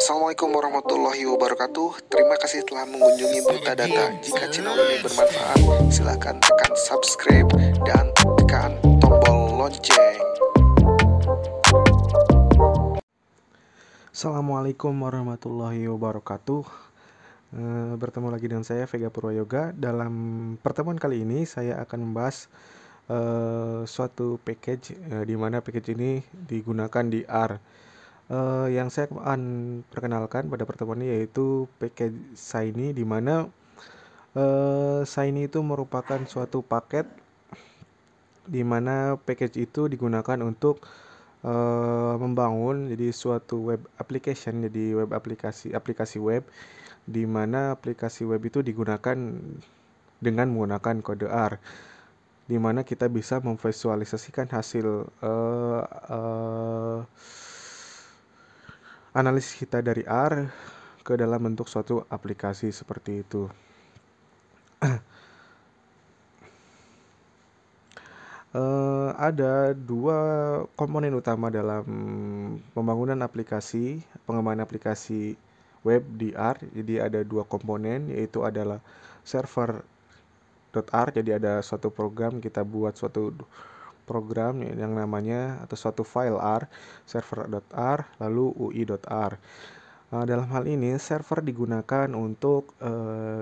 Assalamualaikum warahmatullahi wabarakatuh. Terima kasih telah mengunjungi Buta Data. Jika channel ini bermanfaat, silakan tekan subscribe dan tekan tombol lonceng. Assalamualaikum warahmatullahi wabarakatuh. Bertemu lagi dengan saya Vega Purwayoga. Dalam pertemuan kali ini saya akan membahas suatu package di mana package ini digunakan di R. Yang saya akan perkenalkan pada pertemuan ini yaitu package Shiny, di mana Shiny itu merupakan suatu paket di mana package itu digunakan untuk membangun jadi suatu web application, jadi aplikasi web, di mana aplikasi web itu digunakan dengan menggunakan kode R, di mana kita bisa memvisualisasikan hasil analisis kita dari R ke dalam bentuk suatu aplikasi seperti itu. Ada dua komponen utama dalam pembangunan aplikasi, pengembangan aplikasi web di R. Jadi ada dua komponen, yaitu adalah server.R. Jadi ada suatu program, kita buat suatu program yang namanya atau suatu file R, server.R, lalu UI.R. Dalam hal ini server digunakan untuk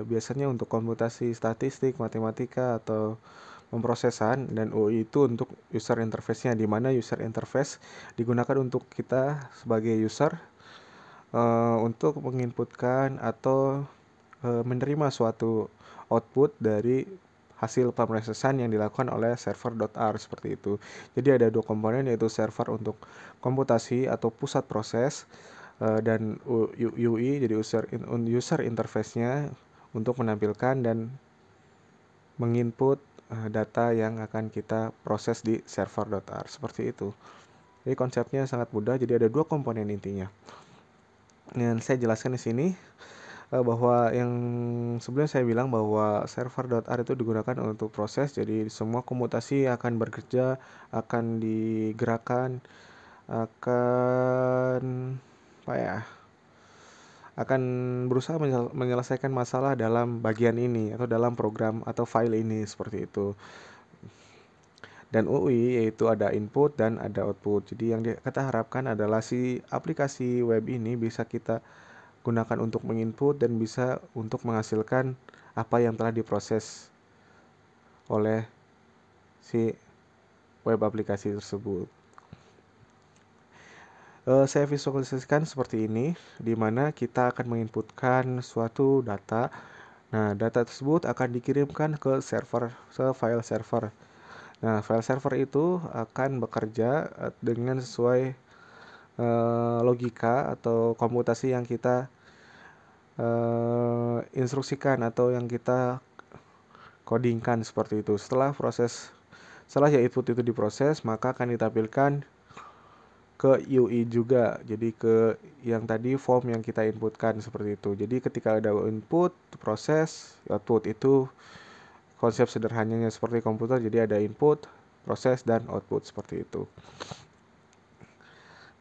biasanya untuk komputasi statistik, matematika, atau pemrosesan, dan UI itu untuk user interface-nya, di mana user interface digunakan untuk kita sebagai user untuk menginputkan atau menerima suatu output dari hasil pemrosesan yang dilakukan oleh server.R seperti itu. Jadi ada dua komponen, yaitu server untuk komputasi atau pusat proses, dan UI jadi user interface-nya untuk menampilkan dan menginput data yang akan kita proses di server.R seperti itu. Jadi konsepnya sangat mudah. Jadi ada dua komponen intinya. Dan saya jelaskan di sini bahwa yang sebelumnya saya bilang bahwa server.R itu digunakan untuk proses. Jadi semua komutasi akan bekerja, akan digerakkan, akan berusaha menyelesaikan masalah dalam bagian ini atau dalam program atau file ini seperti itu. Dan UI yaitu ada input dan ada output. Jadi yang kita harapkan adalah si aplikasi web ini bisa kita gunakan untuk menginput dan bisa untuk menghasilkan apa yang telah diproses oleh si web aplikasi tersebut. Saya visualisasikan seperti ini, di mana kita akan menginputkan suatu data. Nah, data tersebut akan dikirimkan ke file server. Nah, file server itu akan bekerja dengan sesuai logika atau komputasi yang kita instruksikan atau yang kita codingkan seperti itu. Setelah input itu diproses, maka akan ditampilkan ke UI juga. Jadi ke yang tadi form yang kita inputkan seperti itu. Jadi ketika ada input, proses, output, itu konsep sederhananya seperti komputer. Jadi ada input, proses, dan output seperti itu.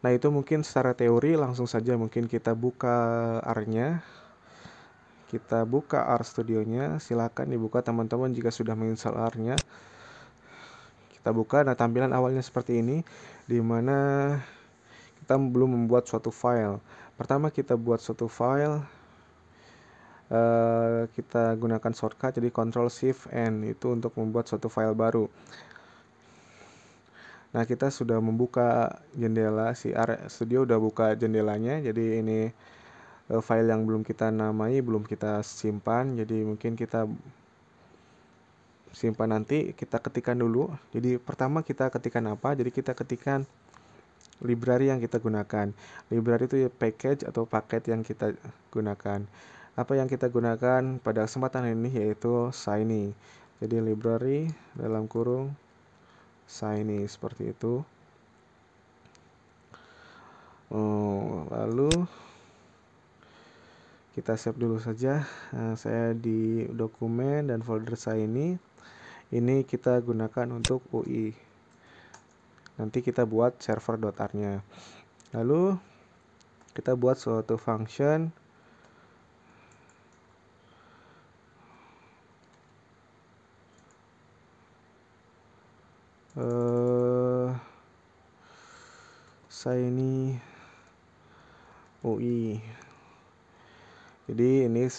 Nah, itu mungkin secara teori. Langsung saja mungkin kita buka R-nya. Kita buka R Studio-nya. Silakan dibuka teman-teman jika sudah menginstal R-nya. Kita buka. Nah, tampilan awalnya seperti ini, di mana kita belum membuat suatu file. Pertama kita buat suatu file. Kita gunakan shortcut, jadi Ctrl+Shift+N itu untuk membuat suatu file baru. Nah, kita sudah membuka jendela, si R Studio udah buka jendelanya. Jadi ini file yang belum kita namai, belum kita simpan. Jadi mungkin kita simpan nanti. Kita ketikkan dulu. Jadi pertama kita ketikkan apa? Jadi kita ketikkan library yang kita gunakan. Library itu package atau paket yang kita gunakan. Apa yang kita gunakan pada kesempatan ini yaitu Shiny. Jadi library dalam kurung Shiny seperti itu. Lalu kita save dulu saja. Saya di dokumen dan folder Shiny. Ini kita gunakan untuk UI. Nanti kita buat server.R-nya. Lalu kita buat suatu function shiny UI. Jadi ini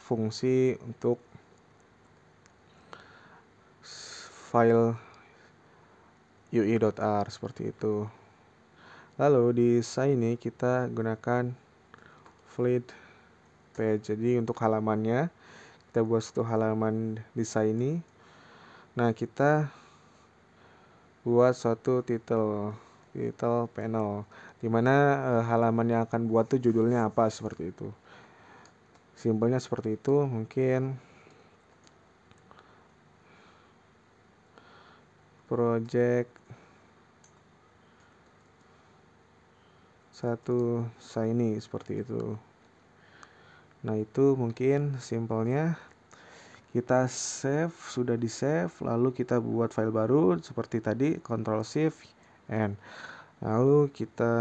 fungsi untuk file ui.r seperti itu. Lalu di sini kita gunakan fleet page. Jadi untuk halamannya kita buat satu halaman di sini. Nah, kita buat suatu title panel, dimana halaman yang akan buat tuh judulnya apa, seperti itu. Simpelnya seperti itu. Mungkin project 1 shiny seperti itu. Nah, itu mungkin simpelnya. Kita save, sudah di save, lalu kita buat file baru seperti tadi, Ctrl Shift N. Lalu kita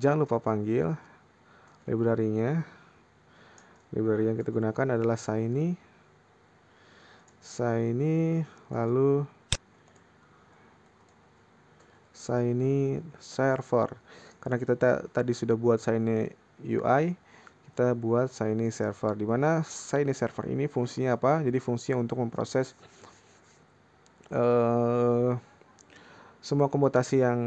jangan lupa panggil library-nya. Library yang kita gunakan adalah shiny, lalu shiny server. Karena kita tadi sudah buat shiny UI, kita buat shiny server. Dimana shiny server ini fungsinya apa? Jadi fungsinya untuk memproses semua komutasi yang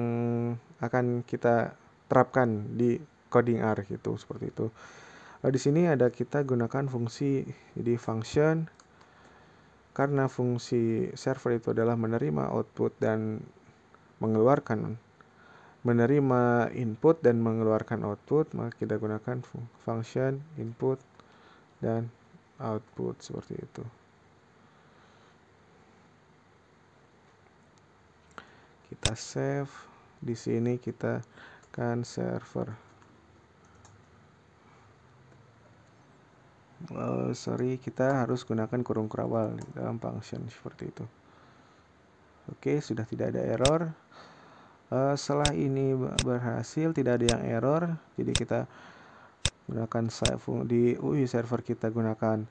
akan kita terapkan di coding R gitu, seperti itu. Di sini ada kita gunakan fungsi di function, karena fungsi server itu adalah menerima output dan mengeluarkan, menerima input dan mengeluarkan output, maka kita gunakan function input dan output seperti itu. Kita save. Di sini kita kan server. Kita harus gunakan kurung kerawal dalam function seperti itu. Oke, sudah tidak ada error. Setelah ini berhasil, tidak ada yang error, jadi kita gunakan di UI server kita gunakan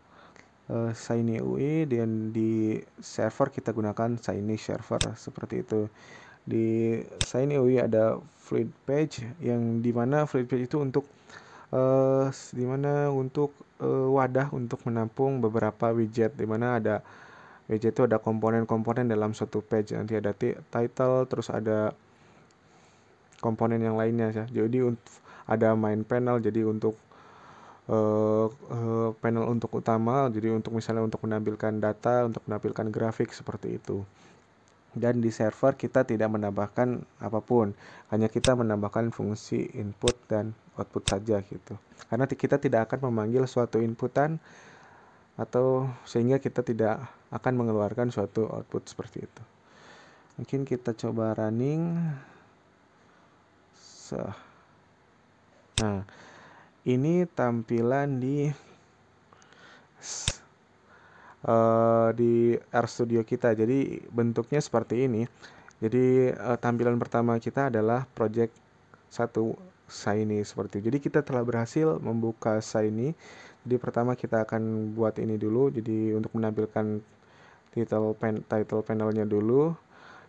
shiny UI, dan di server kita gunakan shiny server seperti itu. Di shiny UI ada fleet page, yang dimana fleet page itu untuk wadah untuk menampung beberapa widget, dimana ada widget itu ada komponen-komponen dalam suatu page. Nanti ada title, terus ada komponen yang lainnya ya. Jadi ada main panel, jadi untuk panel untuk utama, jadi untuk misalnya untuk menampilkan data, untuk menampilkan grafik seperti itu. Dan di server kita tidak menambahkan apapun, hanya kita menambahkan fungsi input dan output saja gitu. Karena kita tidak akan memanggil suatu inputan, atau sehingga kita tidak akan mengeluarkan suatu output seperti itu. Mungkin kita coba running. Nah, ini tampilan di RStudio kita. Jadi bentuknya seperti ini. Jadi tampilan pertama kita adalah project 1 shiny seperti itu. Jadi kita telah berhasil membuka shiny. Jadi pertama kita akan buat ini dulu. Jadi untuk menampilkan title panelnya dulu.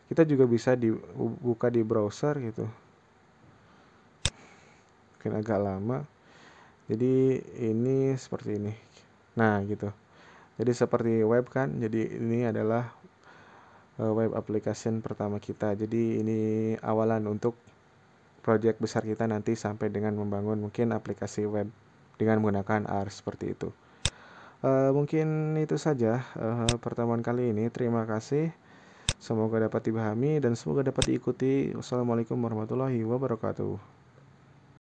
Kita juga bisa dibuka di browser gitu. Mungkin agak lama. Jadi ini seperti ini. Nah, gitu. Jadi seperti web kan. Jadi ini adalah web application pertama kita. Jadi ini awalan untuk project besar kita nanti sampai dengan membangun mungkin aplikasi web dengan menggunakan R seperti itu. Mungkin itu saja pertemuan kali ini. Terima kasih. Semoga dapat dipahami dan semoga dapat diikuti. Wassalamualaikum warahmatullahi wabarakatuh.